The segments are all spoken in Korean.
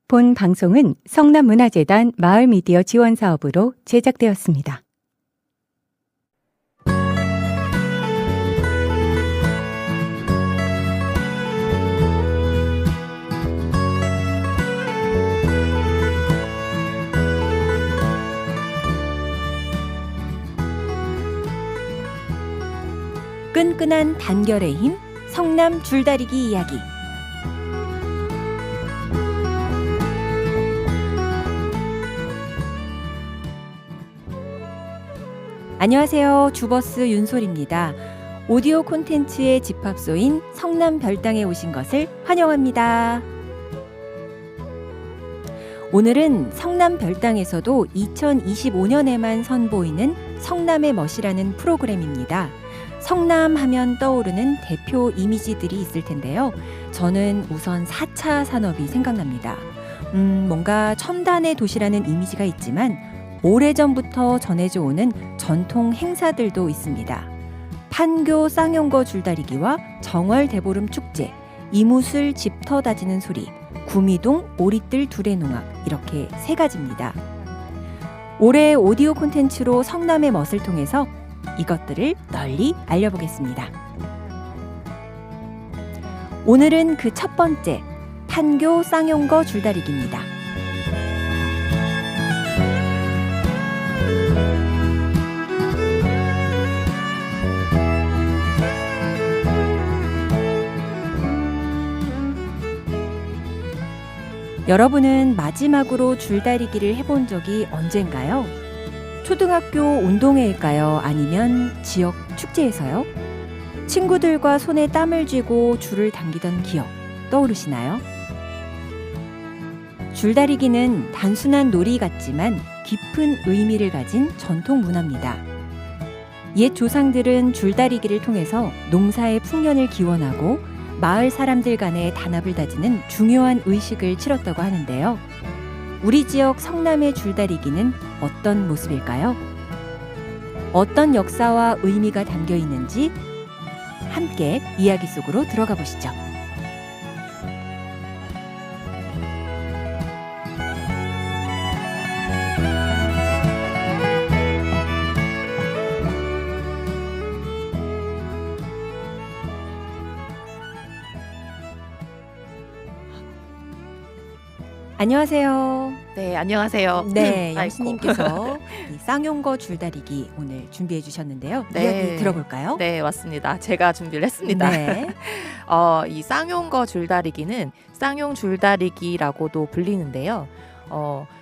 본 방송은 성남문화재단 마을미디어 지원사업으로 제작되었습니다. 끈끈한 단결의 힘, 성남 줄다리기 이야기. 안녕하세요. 주버스 윤솔입니다. 오디오 콘텐츠의 집합소인 성남 별당에 오신 것을 환영합니다. 오늘은 성남 별당에서도 2025년에만 선보이는 성남의 멋이라는 프로그램입니다. 성남 하면 떠오르는 대표 이미지들이 있을 텐데요. 저는 우선 4차 산업이 생각납니다. 뭔가 첨단의 도시라는 이미지가 있지만 오래전부터 전해져 오는 전통 행사들도 있습니다. 판교 쌍용거 줄다리기와 정월 대보름 축제, 이무술 집터 다지는 소리, 구미동 오리뜰 두레농악, 이렇게 3가지입니다. 올해 오디오 콘텐츠로 성남의 멋을 통해서 이것들을 널리 알려보겠습니다. 오늘은 그 첫 번째, 판교 쌍용거 줄다리기입니다. 여러분은 마지막으로 줄다리기를 해본 적이 언젠가요? 초등학교 운동회일까요? 아니면 지역 축제에서요? 친구들과 손에 땀을 쥐고 줄을 당기던 기억 떠오르시나요? 줄다리기는 단순한 놀이 같지만 깊은 의미를 가진 전통 문화입니다. 옛 조상들은 줄다리기를 통해서 농사의 풍년을 기원하고 마을 사람들 간의 단합을 다지는 중요한 의식을 치렀다고 하는데요. 우리 지역 성남의 줄다리기는 어떤 모습일까요? 어떤 역사와 의미가 담겨 있는지 함께 이야기 속으로 들어가 보시죠. 안녕하세요. 네, 안녕하세요. 네, 아이고. 영수님께서 이 쌍용거 줄다리기 오늘 준비해 주셨는데요. 네. 이야기 들어볼까요? 네, 맞습니다. 제가 준비를 했습니다. 네. 이 쌍용거 줄다리기는 쌍용 줄다리기라고도 불리는데요.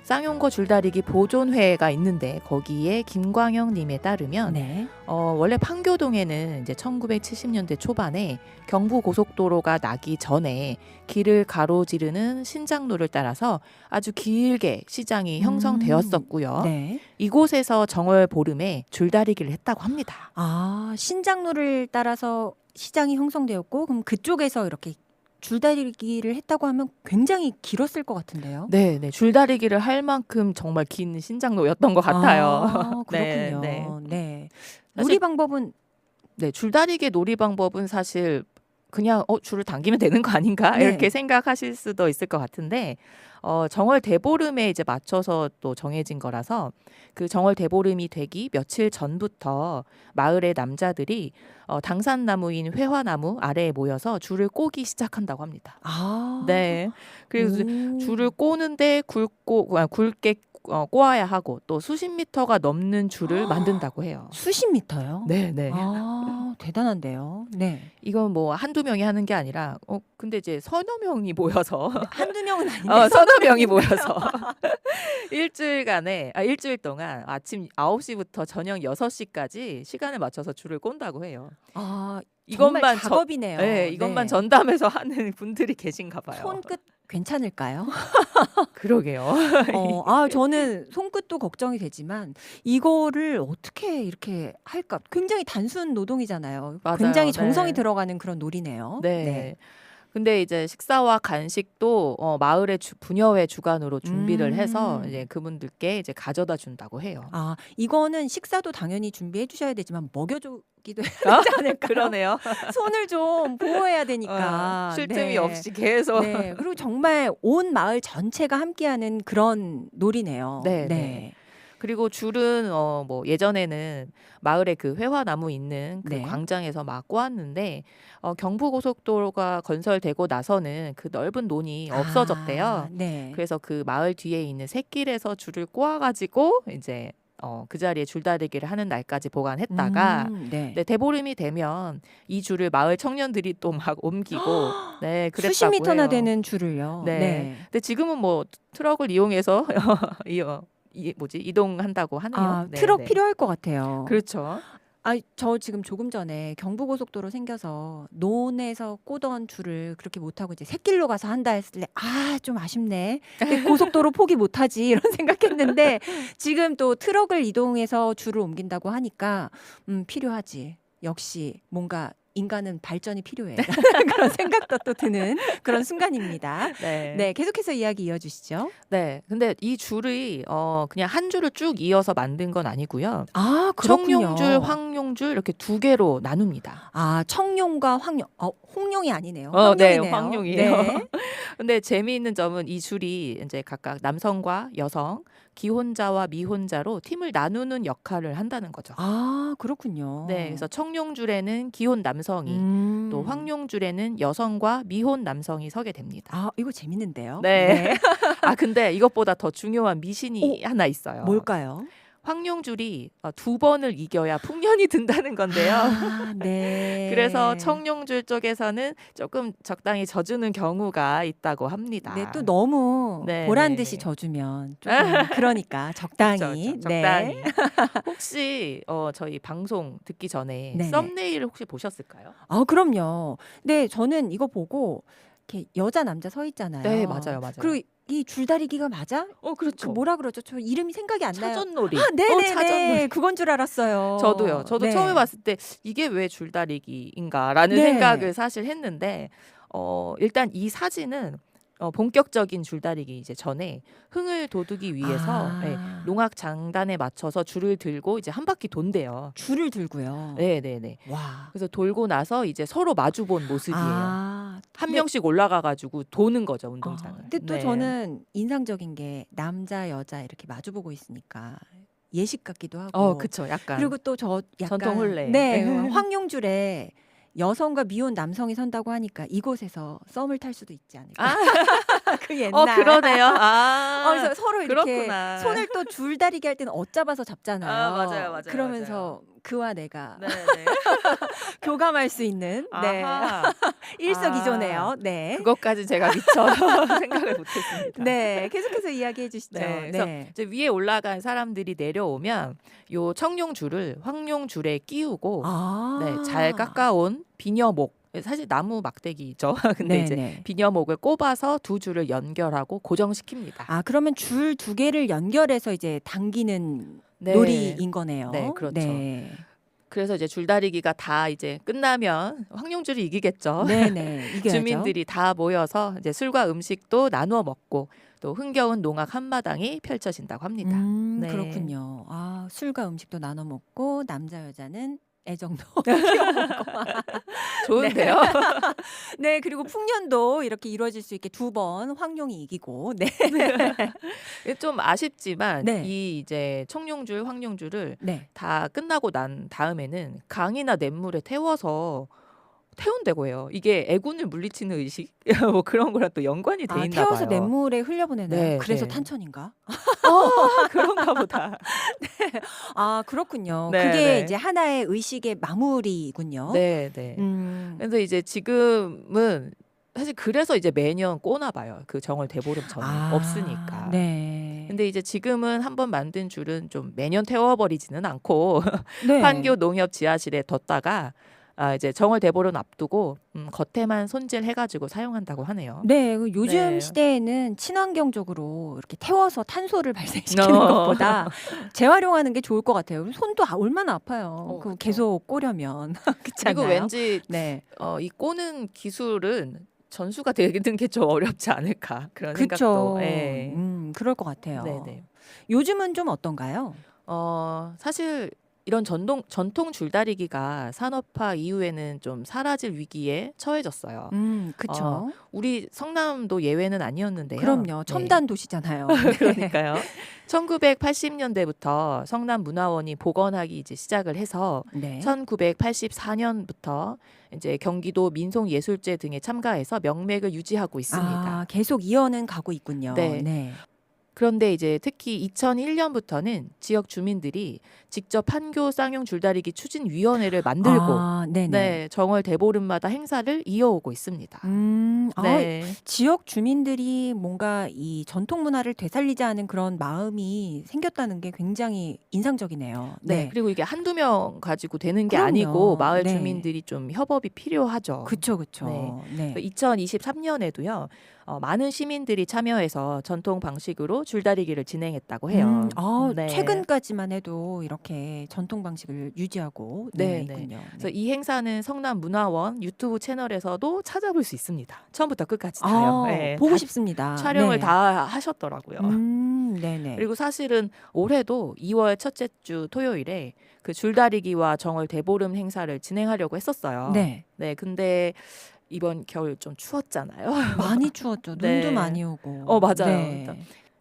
쌍용거 줄다리기 보존회가 있는데 거기에 김광영 님에 따르면 네. 원래 판교동에는 이제 1970년대 초반에 경부 고속도로가 나기 전에 길을 가로지르는 신장로를 따라서 아주 길게 시장이 형성되었었고요. 네. 이곳에서 정월 보름에 줄다리기를 했다고 합니다. 아, 신장로를 따라서 시장이 형성되었고, 그럼 그쪽에서 이렇게 줄다리기를 했다고 하면 굉장히 길었을 것 같은데요. 네, 네. 줄다리기를 할 만큼 정말 긴 신장로였던 것 같아요. 아, 그렇군요. 네, 네. 사실- 놀이 방법은 네, 줄다리기의 놀이 방법은 사실 그냥 줄을 당기면 되는 거 아닌가 네. 이렇게 생각하실 수도 있을 것 같은데 정월 대보름에 이제 맞춰서 또 정해진 거라서 그 정월 대보름이 되기 며칠 전부터 마을의 남자들이 당산나무인 회화나무 아래에 모여서 줄을 꼬기 시작한다고 합니다. 아, 네, 그래서 줄을 꼬는데 굵게 꼬아야 하고 또 수십 미터가 넘는 줄을 만든다고 해요. 수십 미터요? 네, 네. 아, 대단한데요. 네. 이건 뭐 한두 명이 하는 게 아니라 근데 이제 서너 명이 모여서 한두 명은 아닌데. 서너 명이 모여서 일주일 동안 아침 9시부터 저녁 6시까지 시간을 맞춰서 줄을 꼰다고 해요. 아, 정말 이것만 작업이네요. 네, 이것만 네. 전담해서 하는 분들이 계신가 봐요. 손끝 괜찮을까요? 그러게요. 저는 손끝도 걱정이 되지만 이거를 어떻게 이렇게 할까? 굉장히 단순 노동이잖아요. 맞아요. 굉장히 네. 정성이 들어가는 그런 놀이네요. 네. 근데 이제 식사와 간식도 마을의 부녀회 주관으로 준비를 해서 이제 그분들께 이제 가져다 준다고 해요. 아, 이거는 식사도 당연히 준비해 주셔야 되지만 먹여주기도 해야 되지 않을까요? 그러네요. 손을 좀 보호해야 되니까. 쉴 틈이 네. 없이 계속. 네. 그리고 정말 온 마을 전체가 함께하는 그런 놀이네요. 네, 네. 그리고 줄은 뭐 예전에는 마을에 그 회화나무 있는 그 네. 광장에서 막 꼬았는데 경부고속도로가 건설되고 나서는 그 넓은 논이 없어졌대요. 아, 네. 그래서 그 마을 뒤에 있는 샛길에서 줄을 꼬아가지고 이제 그 자리에 줄다리기를 하는 날까지 보관했다가 네. 네, 대보름이 되면 이 줄을 마을 청년들이 또 막 옮기고 네, 그랬다고 수십 미터나 해요. 되는 줄을요. 네. 근데 지금은 뭐 트럭을 이용해서 이동한다고 하네요. 아, 네, 트럭 네. 필요할 것 같아요. 그렇죠. 아, 저 지금 조금 전에 경부고속도로 생겨서 논에서 꼬던 줄을 그렇게 못하고 이제 샛길로 가서 한다 했을 때 아, 좀 아쉽네. 근데 고속도로 포기 못하지 이런 생각했는데 지금 또 트럭을 이동해서 줄을 옮긴다고 하니까 필요하지. 역시 뭔가 인간은 발전이 필요해. 그런 생각도 또 드는 그런 순간입니다. 네. 네, 계속해서 이야기 이어주시죠. 네. 근데 이 줄이 그냥 한 줄을 쭉 이어서 만든 건 아니고요. 아, 그렇군요. 청룡줄, 황룡줄 이렇게 두 개로 나눕니다. 아, 청룡과 황룡. 홍룡이 아니네요. 네, 황룡이네요. 황룡이에요. 네. 근데 재미있는 점은 이 줄이 이제 각각 남성과 여성, 기혼자와 미혼자로 팀을 나누는 역할을 한다는 거죠. 아, 그렇군요. 네, 그래서 청룡줄에는 기혼 남성이 또 황룡줄에는 여성과 미혼 남성이 서게 됩니다. 아, 이거 재밌는데요. 네. 아, 근데 이것보다 더 중요한 미신이 하나 있어요. 뭘까요? 황룡줄이 2번을 이겨야 풍년이 든다는 건데요. 아, 네. 그래서 청룡줄 쪽에서는 조금 적당히 져주는 경우가 있다고 합니다. 네, 또 너무 네, 보란 네, 듯이 네. 져주면 조금 그러니까 적당히. 그렇죠, 네. 적당히. 혹시 저희 방송 듣기 전에 네네. 썸네일을 혹시 보셨을까요? 아, 그럼요. 네, 저는 이거 보고 이렇게 여자 남자 서 있잖아요. 네, 맞아요, 맞아요. 그리고 이 줄다리기가 맞아? 그 그렇죠. 뭐라 그러죠? 저 이름이 생각이 안 나요. 차전놀이. 아, 네네네. 차전놀이. 그건 줄 알았어요. 저도요. 저도 네. 처음에 봤을 때 이게 왜 줄다리기인가라는 네. 생각을 사실 했는데 일단 이 사진은 본격적인 줄다리기 이제 전에 흥을 돋우기 위해서 네, 농악 장단에 맞춰서 줄을 들고 이제 한 바퀴 돈대요. 줄을 들고요. 네네네. 와. 그래서 돌고 나서 이제 서로 마주본 모습이에요. 아, 한 명씩 올라가가지고 도는 거죠, 운동장을. 근데 또 네. 저는 인상적인 게 남자 여자 이렇게 마주보고 있으니까 예식 같기도 하고. 그쵸, 약간. 그리고 또 저 약간 전통 혼례. 네, 황룡줄에 여성과 미혼 남성이 선다고 하니까 이곳에서 썸을 탈 수도 있지 않을까. 그 옛날. 그러네요. 그래서 서로 이렇게 그렇구나. 손을 또 줄다리기 할 때는 엇잡아서 잡잖아요. 맞아요. 그러면서 그와 내가 네. 교감할 수 있는 네. 아하. 일석이조네요. 네. 그것까지 제가 미처 생각을 못했습니다. 네, 계속해서 이야기해 주시죠. 네, 그래서 이제 위에 올라간 사람들이 내려오면 요 청룡줄을 황룡줄에 끼우고 네, 잘 깎아온 비녀목, 사실 나무 막대기죠. 근데 이제 비녀목을 꼽아서 두 줄을 연결하고 고정시킵니다. 아, 그러면 줄 두 개를 연결해서 이제 당기는 네. 놀이인 거네요. 네, 그렇죠. 네. 그래서 이제 줄다리기가 다 이제 끝나면 황룡줄이 이기겠죠. 네네. 이겨야죠. 주민들이 다 모여서 이제 술과 음식도 나누어 먹고 또 흥겨운 농악 한마당이 펼쳐진다고 합니다. 네. 그렇군요. 아, 술과 음식도 나눠 먹고 남자 여자는 애정도 키워먹고. 좋은데요? 네, 그리고 풍년도 이렇게 이루어질 수 있게 2번 황룡이 이기고. 네. 좀 아쉽지만 네. 이 이제 청룡줄, 황룡줄을 네. 다 끝나고 난 다음에는 강이나 냇물에 태워서 태운다고 해요. 이게 애군을 물리치는 의식 뭐 그런 거랑 또 연관이 돼 있나 태워서 봐요. 냇물에 흘려보내나요? 네, 그래서 네. 탄천인가? 그런가 보다. 아, 그렇군요. 네, 그게 네. 이제 하나의 의식의 마무리군요. 네, 네. 그래서 이제 지금은 사실 그래서 이제 매년 꼬나 봐요. 그 정월 대보름 전에 없으니까. 네. 근데 이제 지금은 한번 만든 줄은 좀 매년 태워버리지는 않고 네. 판교 농협 지하실에 뒀다가 이제 정월 대보름 앞두고 겉에만 손질해가지고 사용한다고 하네요. 네, 요즘 네. 시대에는 친환경적으로 이렇게 태워서 탄소를 발생시키는 어. 것보다 재활용하는 게 좋을 것 같아요. 손도 얼마나 아파요. 그거 그쵸. 계속 꼬려면. 그렇지 그리고 않나요? 왠지 네. 이 꼬는 기술은 전수가 되는 게 좀 어렵지 않을까 그런 그쵸. 생각도. 예. 그럴 것 같아요. 네네. 요즘은 좀 어떤가요? 사실 이런 전통 줄다리기가 산업화 이후에는 좀 사라질 위기에 처해졌어요. 그쵸. 우리 성남도 예외는 아니었는데요. 그럼요. 네. 첨단 도시잖아요. 그러니까요. 1980년대부터 성남문화원이 복원하기 이제 시작을 해서 네. 1984년부터 이제 경기도 민속예술제 등에 참가해서 명맥을 유지하고 있습니다. 아, 계속 이어는 가고 있군요. 네. 네. 그런데 이제 특히 2001년부터는 지역 주민들이 직접 판교 쌍용 줄다리기 추진위원회를 만들고 아, 네네. 네, 정월 대보름마다 행사를 이어오고 있습니다. 네. 지역 주민들이 뭔가 이 전통 문화를 되살리자 하는 그런 마음이 생겼다는 게 굉장히 인상적이네요. 네. 그리고 이게 한두 명 가지고 되는 게 그럼요. 아니고 마을 네. 주민들이 좀 협업이 필요하죠. 그쵸. 네. 네. 2023년에도요. 많은 시민들이 참여해서 전통 방식으로 줄다리기를 진행했다고 해요. 네. 최근까지만 해도 이렇게 전통 방식을 유지하고 네, 있군요. 그래서 이 행사는 성남문화원 유튜브 채널에서도 찾아볼 수 있습니다. 처음부터 끝까지 다요. 네, 보고 다 싶습니다. 촬영을 네. 다 하셨더라고요. 네네. 그리고 사실은 올해도 2월 첫째 주 토요일에 그 줄다리기와 정월 대보름 행사를 진행하려고 했었어요. 네. 네, 근데 이번 겨울 좀 추웠잖아요. 많이 추웠죠. 눈도 네. 많이 오고. 맞아요. 네. 그러니까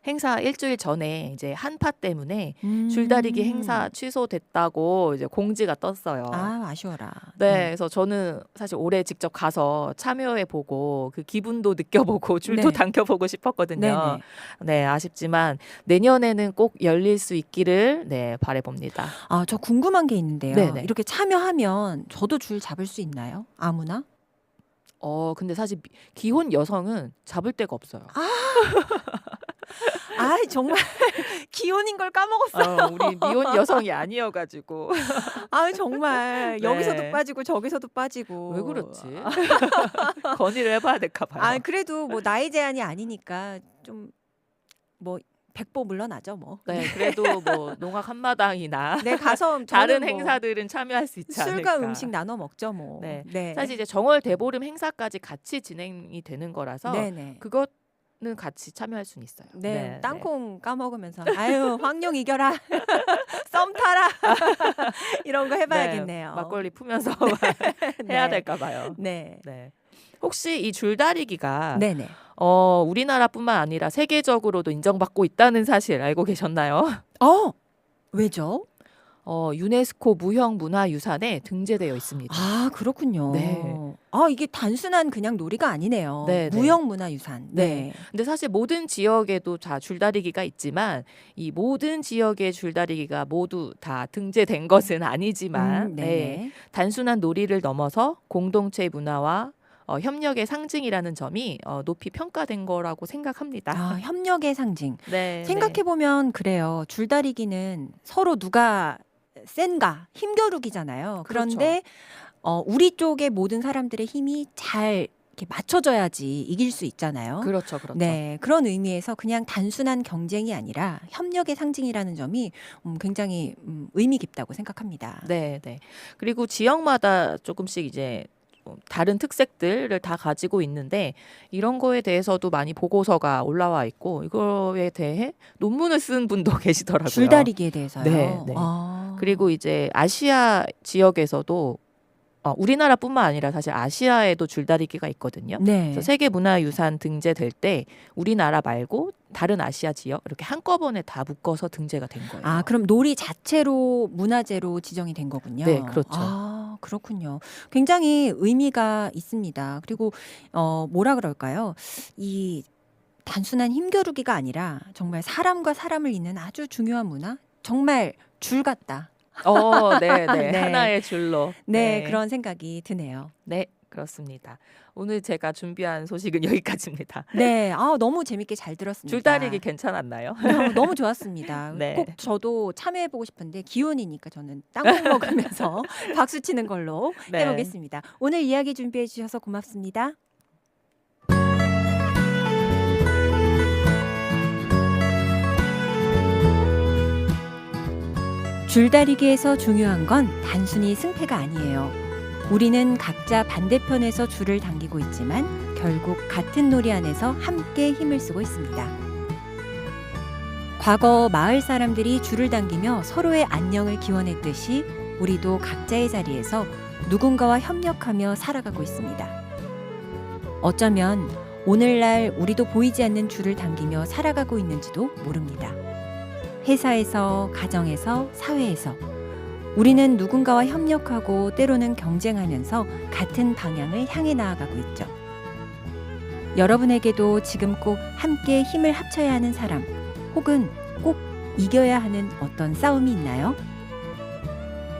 행사 일주일 전에 이제 한파 때문에 줄다리기 행사 취소됐다고 이제 공지가 떴어요. 아쉬워라. 네, 그래서 저는 사실 올해 직접 가서 참여해보고 그 기분도 느껴보고 줄도 네. 당겨보고 싶었거든요. 네네. 네, 아쉽지만 내년에는 꼭 열릴 수 있기를 네, 바라봅니다. 저 궁금한 게 있는데요. 네네. 이렇게 참여하면 저도 줄 잡을 수 있나요? 아무나? 근데 사실 기혼 여성은 잡을 데가 없어요. 정말 기혼인 걸 까먹었어요. 우리 미혼 여성이 아니어가지고. 정말 네. 여기서도 빠지고 저기서도 빠지고. 왜 그렇지? 건의를 해봐야 될까 봐요. 그래도 뭐 나이 제한이 아니니까 좀 뭐 백보 물러나죠 뭐. 네, 그래도 뭐 농악 한마당이나 네, 가서 다른 저는 뭐 행사들은 참여할 수 있지 않을까. 술과 음식 나눠 먹죠 뭐. 네. 네. 사실 이제 정월 대보름 행사까지 같이 진행이 되는 거라서 네네. 그것은 같이 참여할 수는 있어요. 네, 땅콩 까먹으면서 황룡 이겨라, 썸 타라 이런 거 해봐야겠네요. 막걸리 풀면서 해야 될까 봐요. 네. 네. 혹시 이 줄다리기가 네네. 우리나라뿐만 아니라 세계적으로도 인정받고 있다는 사실 알고 계셨나요? 왜죠? 유네스코 무형문화유산에 등재되어 있습니다. 그렇군요. 네. 이게 단순한 그냥 놀이가 아니네요. 네, 네. 무형문화유산. 네. 근데 사실 모든 지역에도 다 줄다리기가 있지만 이 모든 지역의 줄다리기가 모두 다 등재된 것은 아니지만 네네. 단순한 놀이를 넘어서 공동체 문화와 협력의 상징이라는 점이 높이 평가된 거라고 생각합니다. 협력의 상징. 네, 생각해보면 그래요. 줄다리기는 서로 누가 센가 힘겨루기잖아요. 그런데 우리 쪽의 모든 사람들의 힘이 잘 이렇게 맞춰져야지 이길 수 있잖아요. 그렇죠. 네, 그런 의미에서 그냥 단순한 경쟁이 아니라 협력의 상징이라는 점이 굉장히 의미 깊다고 생각합니다. 네. 그리고 지역마다 조금씩 이제 다른 특색들을 다 가지고 있는데 이런 거에 대해서도 많이 보고서가 올라와 있고 이거에 대해 논문을 쓴 분도 계시더라고요. 줄다리기에 대해서요. 네. 그리고 이제 아시아 지역에서도 우리나라뿐만 아니라 사실 아시아에도 줄다리기가 있거든요. 네. 그래서 세계문화유산 등재될 때 우리나라 말고 다른 아시아 지역 이렇게 한꺼번에 다 묶어서 등재가 된 거예요. 그럼 놀이 자체로 문화재로 지정이 된 거군요. 네, 그렇죠. 그렇군요. 굉장히 의미가 있습니다. 그리고 뭐라 그럴까요? 이 단순한 힘겨루기가 아니라 정말 사람과 사람을 잇는 아주 중요한 문화? 정말 줄 같다. 네. 네. 하나의 줄로. 네, 그런 생각이 드네요. 네, 그렇습니다. 오늘 제가 준비한 소식은 여기까지입니다. 네, 너무 재밌게 잘 들었습니다. 줄다리기 괜찮았나요? 너무 좋았습니다. 네. 꼭 저도 참여해보고 싶은데 기혼이니까 저는 땅콩 먹으면서 박수 치는 걸로 네. 해보겠습니다. 오늘 이야기 준비해 주셔서 고맙습니다. 줄다리기에서 중요한 건 단순히 승패가 아니에요. 우리는 각자 반대편에서 줄을 당기고 있지만 결국 같은 놀이 안에서 함께 힘을 쓰고 있습니다. 과거 마을 사람들이 줄을 당기며 서로의 안녕을 기원했듯이 우리도 각자의 자리에서 누군가와 협력하며 살아가고 있습니다. 어쩌면 오늘날 우리도 보이지 않는 줄을 당기며 살아가고 있는지도 모릅니다. 회사에서, 가정에서, 사회에서 우리는 누군가와 협력하고 때로는 경쟁하면서 같은 방향을 향해 나아가고 있죠. 여러분에게도 지금 꼭 함께 힘을 합쳐야 하는 사람 혹은 꼭 이겨야 하는 어떤 싸움이 있나요?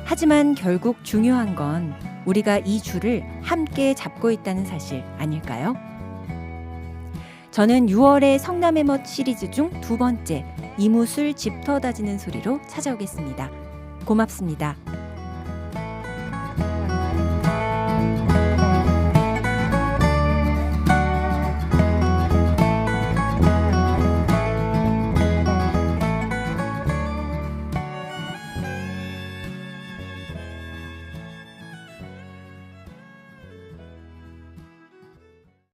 하지만 결국 중요한 건 우리가 이 줄을 함께 잡고 있다는 사실 아닐까요? 저는 6월의 성남의 멋 시리즈 중 2번째 이무술 짚터 다지는 소리로 찾아오겠습니다. 고맙습니다.